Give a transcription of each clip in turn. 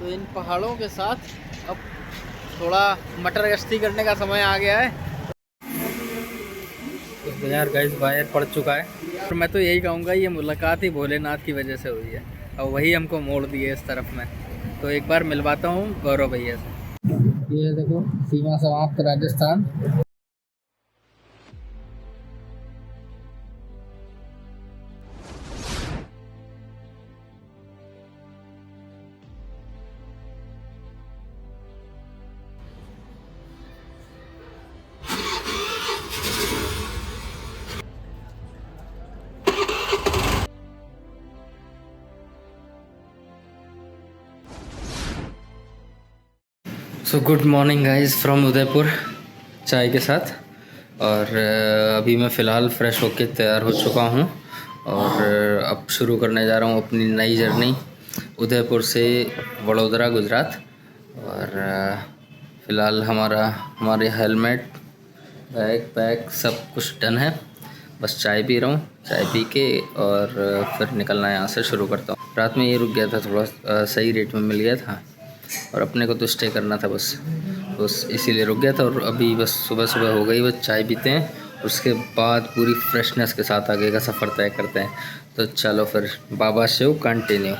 तो इन पहाड़ों के साथ अब थोड़ा मटर गश्ती करने का समय आ गया है। तो यार गाइस बाहर पड़ चुका है और मैं तो यही कहूँगा ये मुलाकात ही भोलेनाथ की वजह से हुई है और वही हमको मोड़ दिए इस तरफ में। तो एक बार मिलवाता हूँ गौरव भैया से। ये देखो सीमा समाप्त Rajasthan. So good morning guys from Udaipur चाय के साथ। और अभी मैं फ़िलहाल फ़्रेश होके तैयार हो चुका हूँ और अब शुरू करने जा रहा हूँ अपनी नई जर्नी उदयपुर से वडोदरा गुजरात। और फ़िलहाल हमारे हेलमेट बैग पैक सब कुछ डन है, बस चाय पी रहा हूँ। चाय पी के और फिर निकलना यहाँ से शुरू करता हूँ। रात में ये रुक गया था, थोड़ा सही रेट में मिल गया था और अपने को तो स्टे करना था बस इसीलिए रुक गया था। और अभी बस सुबह सुबह हो गई, बस चाय पीते हैं उसके बाद पूरी फ्रेशनेस के साथ आगे का सफ़र तय करते हैं। तो चलो फिर बाबा शिव कंटिन्यू।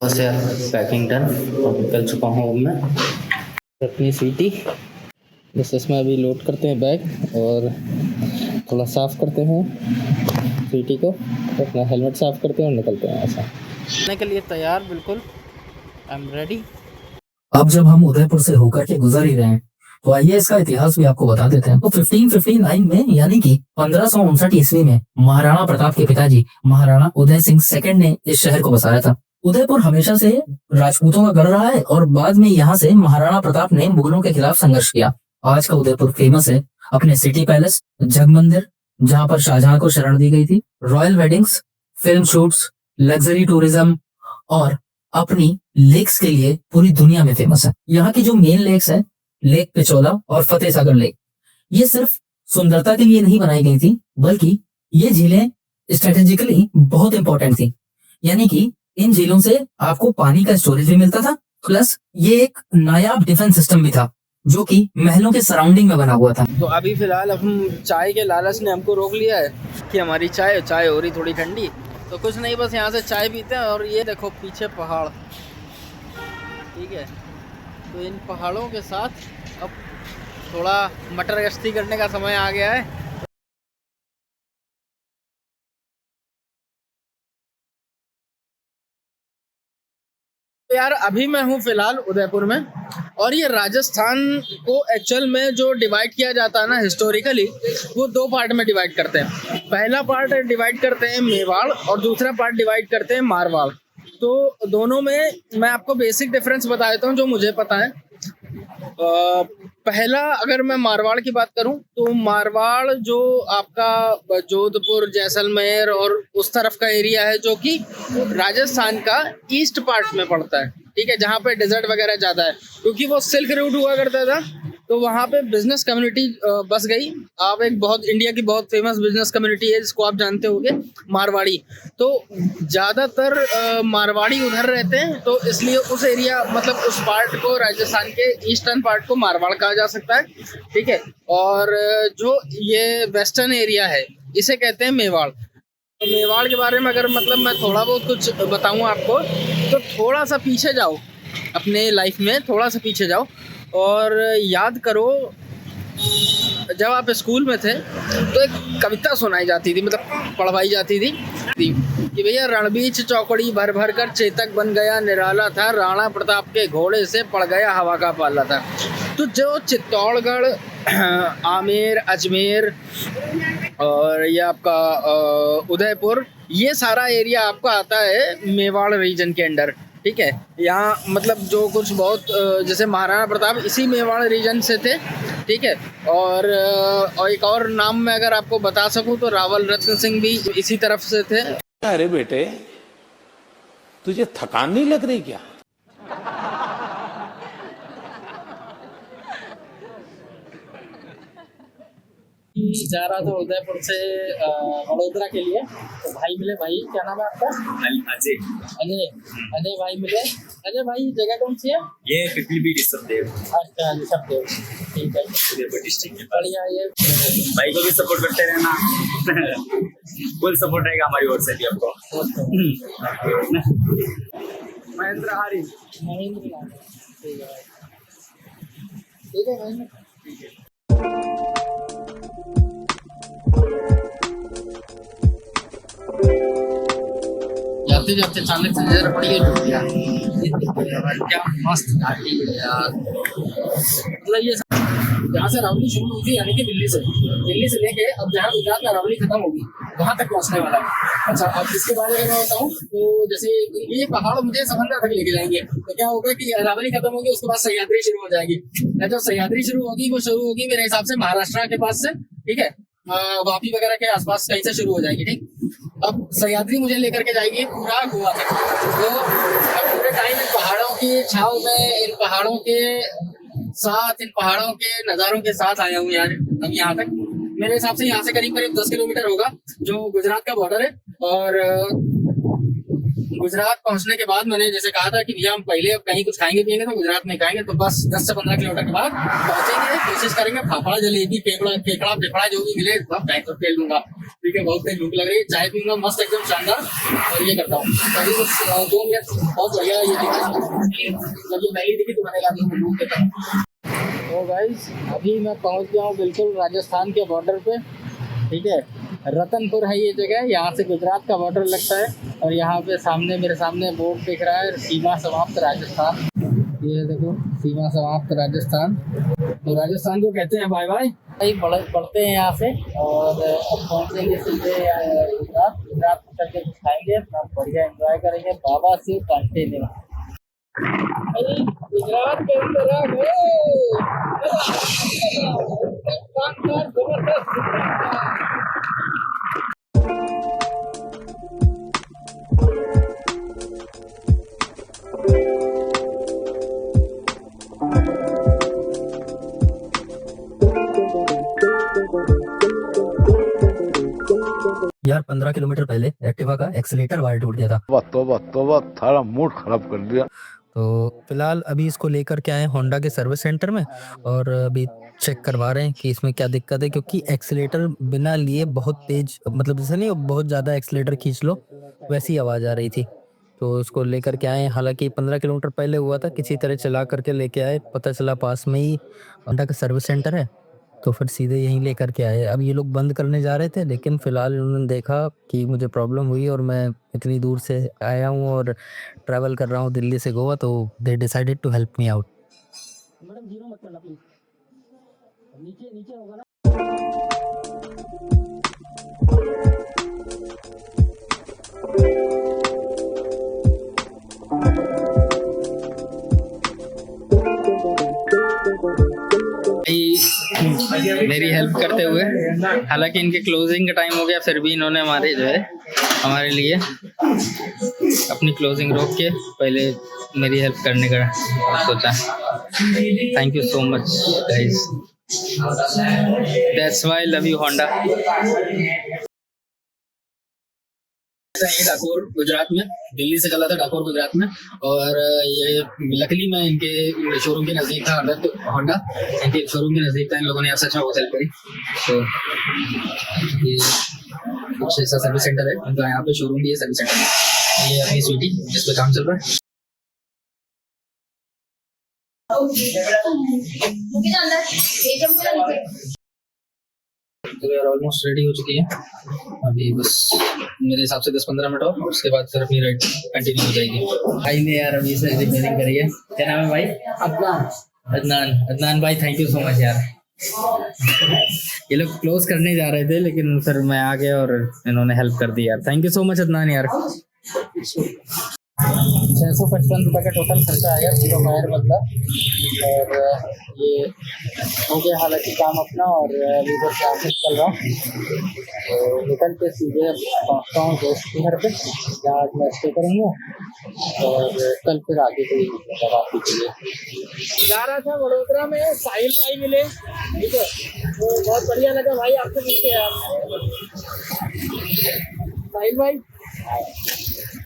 बस यार पैकिंग डन और निकल चुका हूँ मैं अपनी सिटी। बस इसमें अभी लोड करते हैं बैग और थोड़ा साफ़ करते हैं सिटी को, अपना हेलमेट साफ़ करते हैं और निकलते हैं ऐसा करने के लिए तैयार। बिल्कुल आई एम रेडी। अब जब हम उदयपुर से होकर के गुजर ही रहे हैं तो आइए इसका इतिहास भी आपको बता देते हैं। तो 1559 में यानी कि 1559 ईस्वी में महाराणा प्रताप के पिताजी महाराणा उदय सिंह सेकंड ने इस शहर को बसाया था। उदयपुर हमेशा से राजपूतों का गढ़ रहा है और बाद में यहाँ से महाराणा प्रताप ने मुगलों के खिलाफ संघर्ष किया। आज का उदयपुर फेमस है अपने सिटी पैलेस, जग मंदिर जहाँ पर शाहजहां को शरण दी गई थी, royal weddings, film shoots, luxury tourism और अपनी लेक्स के लिए पूरी दुनिया में फेमस है। यहाँ की जो मेन लेक्स है, लेक पिचोला और फतेह सागर लेक, ये सिर्फ सुंदरता के लिए नहीं बनाई गई थी बल्कि ये झीलें स्ट्रेटेजिकली बहुत इंपॉर्टेंट थी। यानी कि इन झीलों से आपको पानी का स्टोरेज भी मिलता था, प्लस ये एक नायाब डिफेंस सिस्टम भी था जो कि महलों के सराउंडिंग में बना हुआ था। तो अभी फिलहाल हम चाय के लालच ने हमको रोक लिया है कि हमारी चाय हो रही थोड़ी ठंडी, तो कुछ नहीं बस यहाँ से चाय पीते हैं। और ये देखो पीछे पहाड़, ठीक है। तो इन पहाड़ों के साथ अब थोड़ा मटर गश्ती करने का समय आ गया है। तो यार अभी मैं हूँ फिलहाल उदयपुर में और ये राजस्थान को एक्चुअल में जो डिवाइड किया जाता है ना हिस्टोरिकली, वो दो पार्ट में डिवाइड करते हैं। पहला पार्ट डिवाइड करते हैं मेवाड़ और दूसरा पार्ट डिवाइड करते हैं मारवाड़। तो दोनों में मैं आपको बेसिक डिफरेंस बता देता हूँ जो मुझे पता है। पहला अगर मैं मारवाड़ की बात करूं तो मारवाड़ जो आपका जोधपुर, जैसलमेर और उस तरफ का एरिया है जो कि राजस्थान का ईस्ट पार्ट में पड़ता है, ठीक है, जहाँ पे डेजर्ट वगैरह ज़्यादा है। क्योंकि वो सिल्क रूट हुआ करता था तो वहाँ पे बिजनेस कम्युनिटी बस गई। आप एक बहुत इंडिया की बहुत फेमस बिजनेस कम्युनिटी है जिसको आप जानते होंगे, मारवाड़ी। तो ज़्यादातर मारवाड़ी उधर रहते हैं, तो इसलिए उस एरिया मतलब उस पार्ट को, राजस्थान के ईस्टर्न पार्ट को मारवाड़ कहा जा सकता है, ठीक है। और जो ये वेस्टर्न एरिया है इसे कहते हैं मेवाड़। तो मेवाड़ के बारे में अगर मतलब मैं थोड़ा बहुत कुछ बताऊँ आपको, तो थोड़ा सा पीछे जाओ अपने लाइफ में, थोड़ा सा पीछे जाओ और याद करो जब आप स्कूल में थे तो एक कविता सुनाई जाती थी, मतलब पढ़वाई जाती थी कि भैया रणबीच चौकड़ी भर भर कर चेतक बन गया निराला था, राणा प्रताप के घोड़े से पड़ गया हवा का पाला था। तो जो चित्तौड़गढ़, आमेर, अजमेर और ये आपका उदयपुर, ये सारा एरिया आपका आता है मेवाड़ रीजन के अंडर, ठीक है। यहाँ मतलब जो कुछ बहुत जैसे महाराणा प्रताप इसी मेवाड़ रीजन से थे, ठीक है। और एक और नाम मैं अगर आपको बता सकूं तो रावल रत्न सिंह भी इसी तरफ से थे। अरे बेटे तुझे थकान नहीं लग रही क्या? जा रहा था उदयपुर से वडोदरा के लिए, तो भाई मिले। भाई क्या नाम है आपका? अजय। अजय। अजय भाई मिले अजय भाई ये जगह कौन सी है? ये पिपली बीट ऋषभदेव अच्छा ऋषभदेव, ठीक है, उदयपुर डिस्ट्रिक्ट में। बढ़िया। ये भाई को भी सपोर्ट करते रहना। फुल सपोर्ट रहेगा हमारी ओर से भी आपको। महेंद्र हारी। महेंद्र नाम है, ठीक है भाई, ठीक है महेंद्र। जाते जाते अचानक से नजर पड़ी है टूटिया। क्या मस्त घाटी है यार, मतलब ये जहाँ से अरावली शुरू हुई थी, यानी कि दिल्ली से लेके अब जहाँ गुजरात में अरावली खत्म होगी वहां तक पहुंचने वाला है। अच्छा, अब इसके बारे में मैं बताऊँ तो जैसे ये पहाड़ मुझे समंदर तक लेके जाएंगे, तो क्या होगा कि अरावली खत्म होगी, उसके बाद सह्याद्री शुरू हो जाएगी। जो सह्याद्री शुरू होगी वो शुरू होगी मेरे हिसाब से महाराष्ट्र के पास से, ठीक है, वापी वगैरह के आसपास कहीं से शुरू हो जाएगी, ठीक। अब सह्याद्री मुझे लेकर के जाएगी पूरा गोवा तक, तो अब पूरे टाइम इन पहाड़ों की छाव में, इन पहाड़ों के साथ, इन पहाड़ों के नज़ारों के साथ आया हूँ यार अब यहाँ तक। मेरे हिसाब से यहाँ से करीब 10 किलोमीटर होगा जो गुजरात का बॉर्डर है। और गुजरात पहुंचने के बाद मैंने जैसे कहा था कि भैया हम पहले अब कहीं कुछ खाएंगे पियेंगे तो गुजरात में खाएंगे, तो बस 10 से 15 किलोमीटर के बाद पहुंचेंगे, कोशिश करेंगे फाफड़ा जलेबी केकड़ा फेफड़ा जो भी मिले सब बैंक पर फेल दूंगा, ठीक है। बहुत तेज भूख लग रही है, चाय पीऊंगा मस्त एकदम शानदार, और ये करता हूँ अभी बस 2 मिनट। बहुत बढ़िया ये जब ये पहली दिखी तो मैंने कहा ढूंढ देता हूँ। तो गाइस अभी मैं पहुंच गया हूँ बिल्कुल राजस्थान के बॉर्डर पे, ठीक है। रतनपुर है ये जगह, यहाँ से गुजरात का बॉर्डर लगता है, और यहाँ पे सामने मेरे सामने बोर्ड दिख रहा है सीमा समाप्त राजस्थान। ये देखो सीमा समाप्त राजस्थान, तो राजस्थान को कहते हैं बाय बाय। बढ़ते हैं यहाँ से और अब पहुँचेंगे सीधे गुजरात करके कुछ खाएंगे, अपना बढ़िया एंजॉय करेंगे बाबा शिव कांटे में। गुजरात के अंदर आ गए, यार 15 किलोमीटर पहले एक्टिवा का एक्सीलेटर वायर टूट गया था। तोबा थारा मूड खराब कर दिया। तो फिलहाल अभी इसको लेकर के आए होंडा के सर्विस सेंटर में, और अभी चेक करवा रहे हैं कि इसमें क्या दिक्कत है, क्योंकि एक्सीलेटर बिना लिए बहुत तेज, मतलब जैसे नहीं बहुत ज़्यादा एक्सीलेटर खींच लो वैसी आवाज़ आ रही थी। तो इसको लेकर के आए, हालांकि 15 किलोमीटर पहले हुआ था, किसी तरह चला करके लेके आए, पता चला पास में ही होंडा का सर्विस सेंटर है, तो फिर सीधे यहीं लेकर के आए। अब ये लोग बंद करने जा रहे थे, लेकिन फिलहाल उन्होंने देखा कि मुझे प्रॉब्लम हुई और मैं इतनी दूर से आया हूँ और ट्रैवल कर रहा हूँ दिल्ली से गोवा, तो they decided to help me out. Madam zero मत करना प्लीज, नीचे होगा ना। मेरी हेल्प करते हुए, हालांकि इनके क्लोजिंग का टाइम हो गया, फिर भी इन्होंने हमारे लिए अपनी क्लोजिंग रोक के पहले मेरी हेल्प करने का सोचा। Thank you so much guys, that's why love you Honda. Dakor Gujarat में, दिल्ली से चला था डाकोर गुजरात में, और ये लकली मैं इनके शोरूम के नज़दीक था, होंडा इनके शोरूम के नज़दीक था, इन लोगों ने यहाँ से अच्छा होटल करी। तो ये कुछ ऐसा सर्विस सेंटर है उनका, यहाँ पे शोरूम भी है, सर्विस सेंटर। ये अपनी स्वीटी जिस पे काम चल रहा है। तो यार ऑलमोस्ट रेडी हो चुकी है, अभी बस मेरे हिसाब से 10-15 मिनट और उसके बाद फिर अपनी राइड कंटिन्यू हो जाएगी। भाई ने यार अभी से रिपेयरिंग करी है। क्या नाम है भाई? अदनान भाई, थैंक यू सो मच यार। ये लोग क्लोज करने जा रहे थे, लेकिन फिर मैं आ गया और इन्होंने हेल्प कर दी यार। Thank you so much Adnan यार। 655 रुपये का टोटल खर्चा आया, 0 फायर बदला, और ये हो गया हालांकि काम अपना, और अभी तो ट्रैफिक चल रहा हूँ, तो निकल के सीधे पहुँचता हूँ दोस्त के घर पे, जहाँ आज मैं स्टे करूँगा, और कल फिर आगे कोई वापसी के लिए जा रहा था। वडोदरा में साहिल भाई मिले, ठीक है, तो बहुत बढ़िया लगा भाई आपसे मिलके यार। साहिल भाई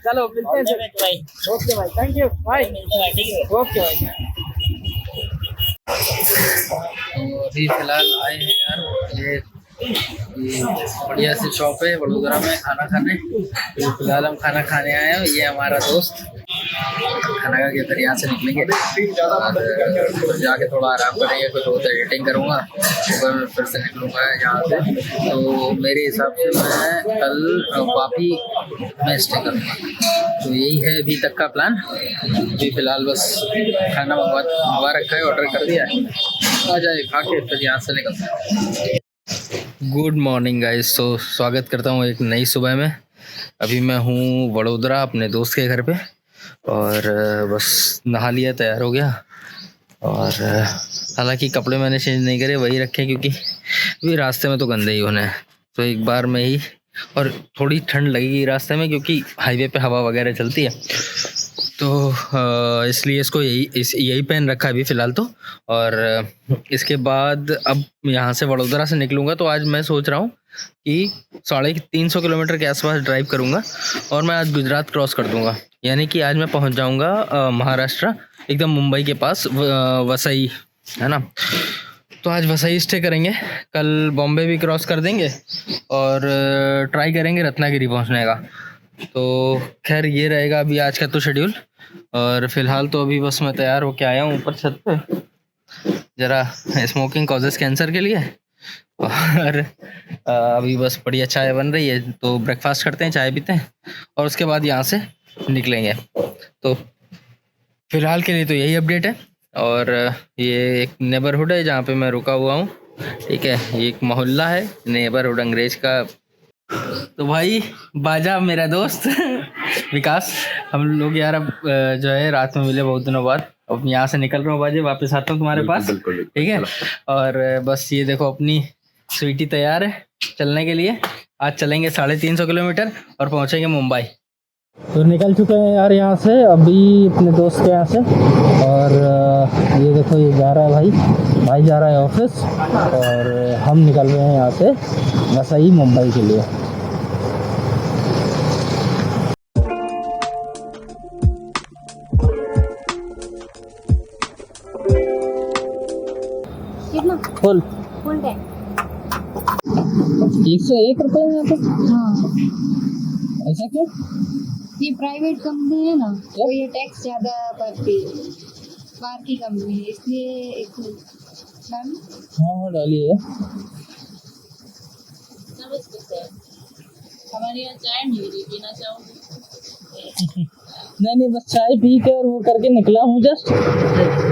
चलो मिलते हैं भाई। ओके भाई, थैंक यू भाई। ओके भाई। तो अभी फिलहाल आए हैं यार ये बढ़िया सी शॉप है वडोदरा में खाना खाने। तो फिलहाल हम खाना खाने आए हैं। ये हमारा दोस्त खाना खा के फिर यहाँ से निकलेंगे और जाके थोड़ा आराम करेंगे, कुछ हो तो एडिटिंग करूँगा, फिर से निकलूँगा यहाँ से। तो मेरे हिसाब से मैं कल वापी में स्टे करूँगा। तो यही है अभी तक का प्लान। अभी फ़िलहाल बस खाना मंगवा रखा है, ऑर्डर कर दिया है, आ जाए खा के फिर यहाँ से निकलते हैं। Good morning guys. तो स्वागत करता हूँ एक नई सुबह में। अभी मैं हूँ वडोदरा अपने दोस्त के घर पे और बस नहा लिया, तैयार हो गया। और हालांकि कपड़े मैंने चेंज नहीं करे, वही रखे क्योंकि अभी रास्ते में तो गंदे ही होने हैं। तो एक बार में ही, और थोड़ी ठंड लगेगी रास्ते में क्योंकि हाईवे पे हवा वगैरह चलती है, तो इसलिए इसको यही पहन रखा है अभी फ़िलहाल तो। और इसके बाद अब यहाँ से वडोदरा से निकलूँगा तो आज मैं सोच रहा हूँ कि 350 किलोमीटर के आसपास ड्राइव करूँगा और मैं आज गुजरात क्रॉस कर दूँगा। यानी कि आज मैं पहुँच जाऊँगा महाराष्ट्र, एकदम मुंबई के पास वसई है ना। तो आज वसई स्टे करेंगे, कल बॉम्बे भी क्रॉस कर देंगे और ट्राई करेंगे रत्नागिरी पहुँचने का। तो खैर ये रहेगा अभी आज का तो शेड्यूल। और फिलहाल तो अभी बस मैं तैयार होके आया हूँ ऊपर छत पे, ज़रा स्मोकिंग कॉजेस कैंसर के लिए। और अभी बस बढ़िया चाय बन रही है, तो ब्रेकफास्ट करते हैं, चाय पीते हैं और उसके बाद यहाँ से निकलेंगे। तो फिलहाल के लिए तो यही अपडेट है। और ये एक नेबरहुड है जहाँ पे मैं रुका हुआ हूँ, ठीक है। ये एक मोहल्ला है नेबरहुड अंग्रेज का। तो भाई बाजा मेरा दोस्त विकास, हम लोग यार अब जो है रात में मिले बहुत दिनों बाद। अब यहाँ से निकल रहा हूँ बाजे, वापस आता हूँ तुम्हारे पास, ठीक है। और बस ये देखो अपनी स्वीटी तैयार है चलने के लिए। आज चलेंगे 350 किलोमीटर और पहुँचेंगे मुंबई। तो निकल चुके हैं यार यहाँ से अभी अपने दोस्त के यहाँ से। और ये देखो ये जा रहा है भाई जा रहा है ऑफिस और हम निकल रहे हैं यहाँ से वसई मुंबई के लिए। कितना फुल टैंक? 101 रुपये यहाँ पे। हाँ, ऐसा क्यों? ये प्राइवेट कंपनी है ना, तो ये टैक्स ज्यादा भरती है, बाहर की कंपनी है, इसलिए हाँ डालिए। हमारे यहाँ चाय नहीं मिली, पीना चाहोगे? नहीं बस चाय पी के और वो करके निकला हूँ जस्ट,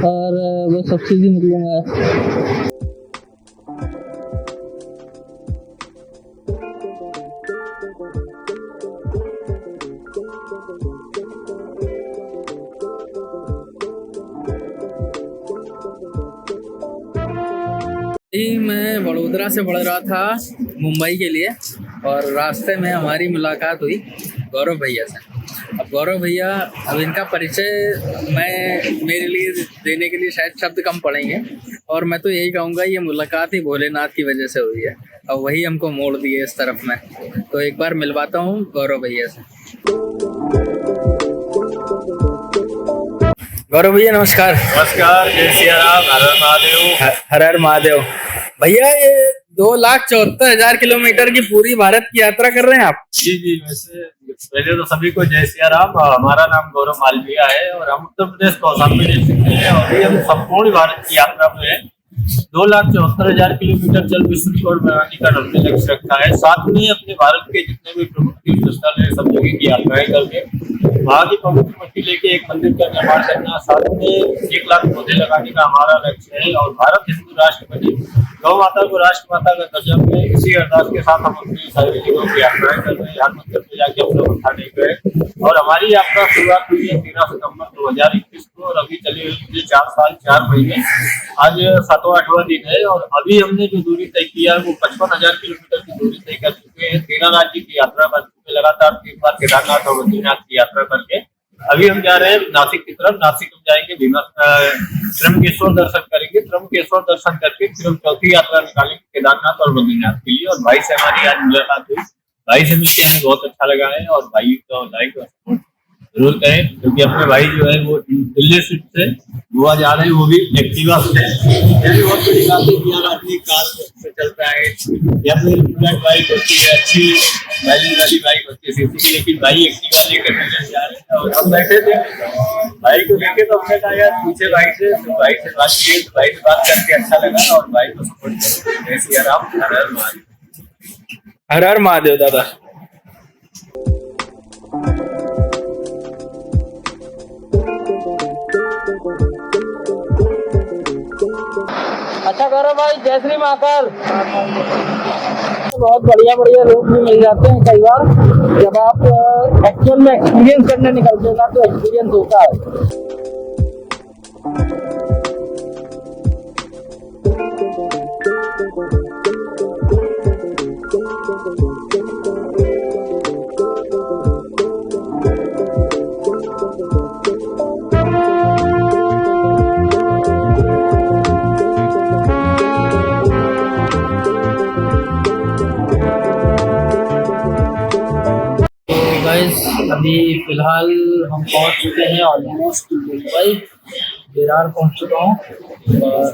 और वो सब चीज़ें निकलूँगा। मैं वडोदरा से बढ़ रहा था मुंबई के लिए और रास्ते में हमारी मुलाकात हुई गौरव भैया से। अब गौरव भैया, अब इनका परिचय मेरे लिए देने के लिए शायद शब्द कम पड़ेंगे और मैं तो यही कहूँगा ये मुलाकात ही भोलेनाथ की वजह से हुई है और वही हमको मोड़ दिए इस तरफ में। तो एक बार मिलवाता हूँ गौरव भैया से। गौरव भैया नमस्कार। नमस्कार, जय सिया राम, हर हर महादेव। हर हर महादेव। भैया ये 2,74,000 किलोमीटर की पूरी भारत की यात्रा कर रहे हैं आप? जी वैसे पहले तो सभी को जय सिया राम। हमारा नाम गौरव मालवीय है और हम उत्तर प्रदेश कौशाम्बी डिस्ट्रिक्ट में हैं और अभी हम संपूर्ण भारत की यात्रा में है। 2,74,000 किलोमीटर जल विश्व रिकॉर्ड बनाने का हमने लक्ष्य रखा है। साथ में अपने भारत के जितने भी प्रमुख तीर्थ स्थल है सब जगह की यात्राएं करके वहाँ की पवित्र मिट्टी लेके एक मंदिर का निर्माण करना, साथ में 1 लाख पौधे लगाने का हमारा लक्ष्य है। और भारत हिंदू राष्ट्र बने, गौ माता को राष्ट्र माता का दर्जा मिले, इसी अरदास के साथ हम अपनी सारी जगहों की यात्राएं कर रहे हैं। हर मंदिर पे जाके हम लोग मत्था टेक रहे हैं और हमारी यात्रा शुरुआत हुई है 13 सितंबर 2021 को और अभी चली हुई 4 साल 4 महीने। आज 7वां दिन है और अभी हमने जो दूरी तय किया है वो 55,000 किलोमीटर की दूरी तय कर चुके हैं। 13 राज्य की यात्रा कर चुके, लगातार 3 बार केदारनाथ और बद्रीनाथ की यात्रा करके अभी हम जा रहे हैं नासिक की तरफ। नासिक हम जाएंगे, त्र्यंबकेश्वर दर्शन करेंगे, त्र्यंबकेश्वर दर्शन करके फिर हम चौथी यात्रा निकालेंगे केदारनाथ और बद्रीनाथ के लिए। और भाई से हमारी आज मुलाकात हुई, भाई से मिलके हमें बहुत अच्छा लगा है और भाई का लाइक और सपोर्ट जरूर करें, क्योंकि अपने भाई जो है वो दिल्ली से गोवा जा रहे हैं, वो भी एक्टिवा से। ये भी बहुत बड़ी बात है कि यार आदमी कार से चलता है या फिर बुलेट बाइक होती है, अच्छी माइलेज वाली बाइक होती है सीसी की, लेकिन भाई एक्टिवा लेकर निकल जा रहे हैं। और हम बैठे थे भाई को देखे तो हमने कहा यार पूछे भाई से, तो भाई से बात की, तो भाई से बात करके अच्छा लगा और भाई को सपोर्ट करें। जय सिया राम, हर हर महादेव। हर हर महादेव दादा। अच्छा गौरव भाई, जय श्री महाकाल। बहुत बढ़िया बढ़िया लोग भी मिल जाते हैं कई बार, जब आप एक्चुअल में एक्सपीरियंस करने निकलते हो ना तो एक्सपीरियंस होता है। अभी फिलहाल हम पहुंच चुके हैं ऑलमोस्ट मुंबई, विरार पहुंच चुका हूँ। और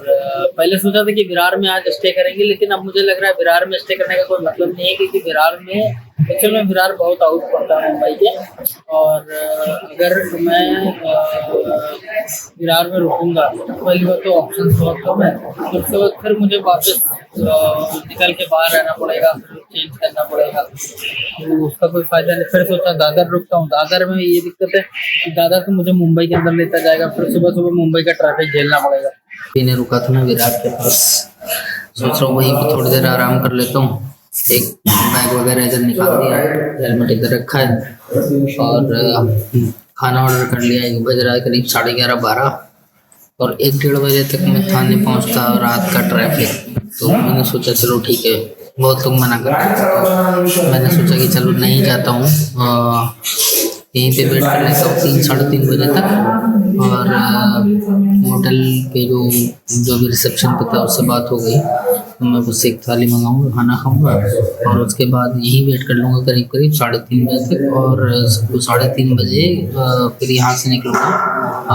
पहले सोचा था कि विरार में आज स्टे करेंगे, लेकिन अब मुझे लग रहा है विरार में स्टे करने का कोई मतलब नहीं है, क्योंकि विरार में एक्चुअल में विरार बहुत आउट पड़ता है मुंबई के। और अगर मैं विरार में रुकूंगा तो पहली बात तो ऑप्शन बहुत कम है, उसके बाद फिर मुझे वापस निकल के बाहर रहना पड़ेगा, चेंज करना पड़ेगा, तो उसका कोई फायदा नहीं। फिर सोचा दादर रुकता हूँ। दादर में ये दिक्कत है कि दादर तो मुझे मुंबई के अंदर लेता जाएगा, फिर सुबह सुबह मुंबई का ट्रैफिक झेलना पड़ेगा। मैंने रुका था ना विरार के पास, सोच रहा हूँ वहीं पे थोड़ी देर आराम कर लेता हूँ। एक बैग वगैरह इधर निकाल दिया है, हेलमेट इधर रखा है और खाना ऑर्डर कर लिया। 1 बज रहा है, करीब 11:30-12, और 1-1:30 बजे तक मैं थाने पहुँचता और रात का ट्रैफिक। तो मैंने सोचा चलो ठीक है, बहुत लोग मना कर, तो मैंने सोचा कि चलो नहीं जाता हूँ, यहीं पे वेट कर लेता हूँ 3-3:30 बजे तक। और होटल पे जो भी रिसेप्शन पे था उससे बात हो गई, तो मैं बस एक थाली मंगाऊंगा, खाना खाऊंगा और उसके बाद यहीं वेट कर लूँगा करीब 3:30 बजे तक। और 3:30 बजे फिर यहाँ से निकलूँगा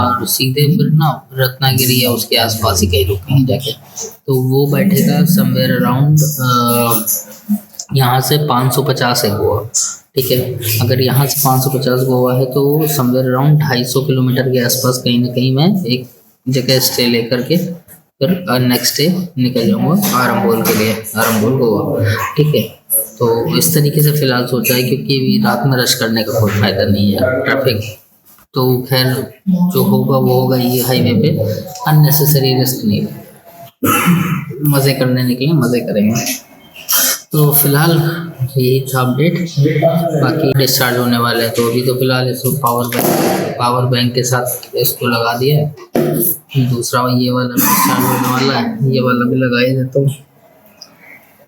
और सीधे फिर ना रत्नागिरी या उसके आसपास ही कहीं रुकेंगे जाके। तो वो बैठेगा समवेयर अराउंड यहाँ से 550 है गोवा, ठीक है। अगर यहाँ से 550 गोवा है तो समवेयर अराउंड 250 किलोमीटर के आसपास कहीं ना कहीं मैं एक जगह स्टे लेकर के फिर नेक्स्ट डे निकल जाऊँगा आरंबोल के लिए, आरंबोल गोवा, ठीक है। तो इस तरीके से फिलहाल सोचा है, क्योंकि रात में रश करने का कोई फायदा नहीं है, ट्रैफिक तो खैर जो होगा वो होगा। ये हाईवे पे अननेसेसरी रिस्क नहीं, मज़े करने निकले, मज़े करेंगे। तो फिलहाल यही था अपडेट, बाकी डिस्चार्ज होने वाले हैं। तो अभी तो फिलहाल इसको पावर बैंक के साथ इसको लगा दिया है। दूसरा ये वाला डिस्चार्ज होने वाला है, ये वाला भी लगा ही देता हूँ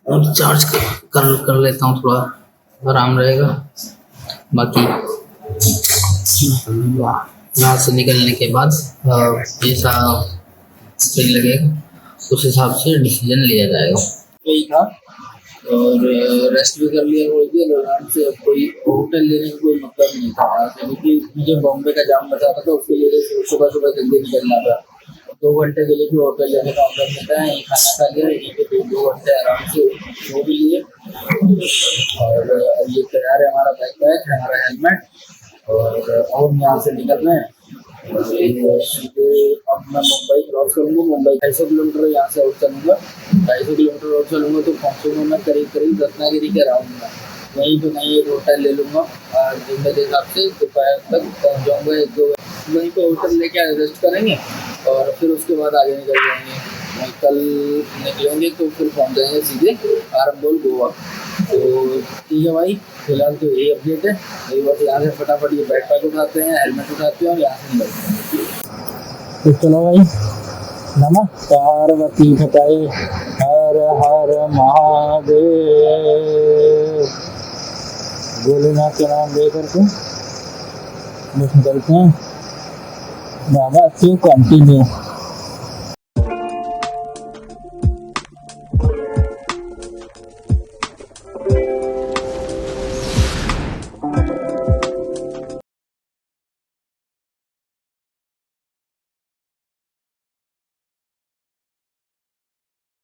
और चार्ज कर लेता हूँ, थोड़ा आराम रहेगा। बाकी यहाँ से निकलने के बाद जैसा सही लगेगा उस हिसाब से डिसीजन लिया जाएगा। यही था, और रेस्ट भी कर लिया कोई भी आराम से। अब कोई होटल लेने का कोई मतलब नहीं था, क्योंकि मुझे बॉम्बे का जाम बचा था, तो उसके लिए सुबह सुबह जल्दी निकलना था। 2 घंटे के लिए भी होटल लेने का मतलब नहीं था, यहीं खाना खा लिया, यहीं पे 2 घंटे आराम से सो भी लिए। और ये तैयार है हमारा बैकपैक, हमारा हेलमेट, और यहाँ से निकलना है। सीधे अब मैं मुंबई क्रॉस करूँगा। मुंबई 250 किलोमीटर यहाँ से आउट चलूँगा, 250 किलोमीटर आउट चलूँगा तो पहुँचूँगा मैं करीब रत्नागिरी के राउंड में। वहीं पे मैं एक होटल ले लूँगा और दिन के हिसाब से दोपहर तक पहुँच जाऊँगा। 1-2 वहीं पे होटल लेके रेस्ट करेंगे और फिर उसके बाद आगे निकल जाएंगे। कल निकलेंगे तो फिर पहुँच जाएंगे सीधे आरंबोल गोवा। तो ठीक है भाई, फिलहाल तो यही अपडेट है। यही बस यहाँ से फटाफट ये बैकपैक उठाते हैं, हेलमेट उठाते हैं और यहाँ से निकलते हैं। तो चलो भाई, नमः पार्वती पतये, हर हर महादेव, भोलेनाथ के नाम लेकर के बस निकलते हैं। बाबा से कंटिन्यू।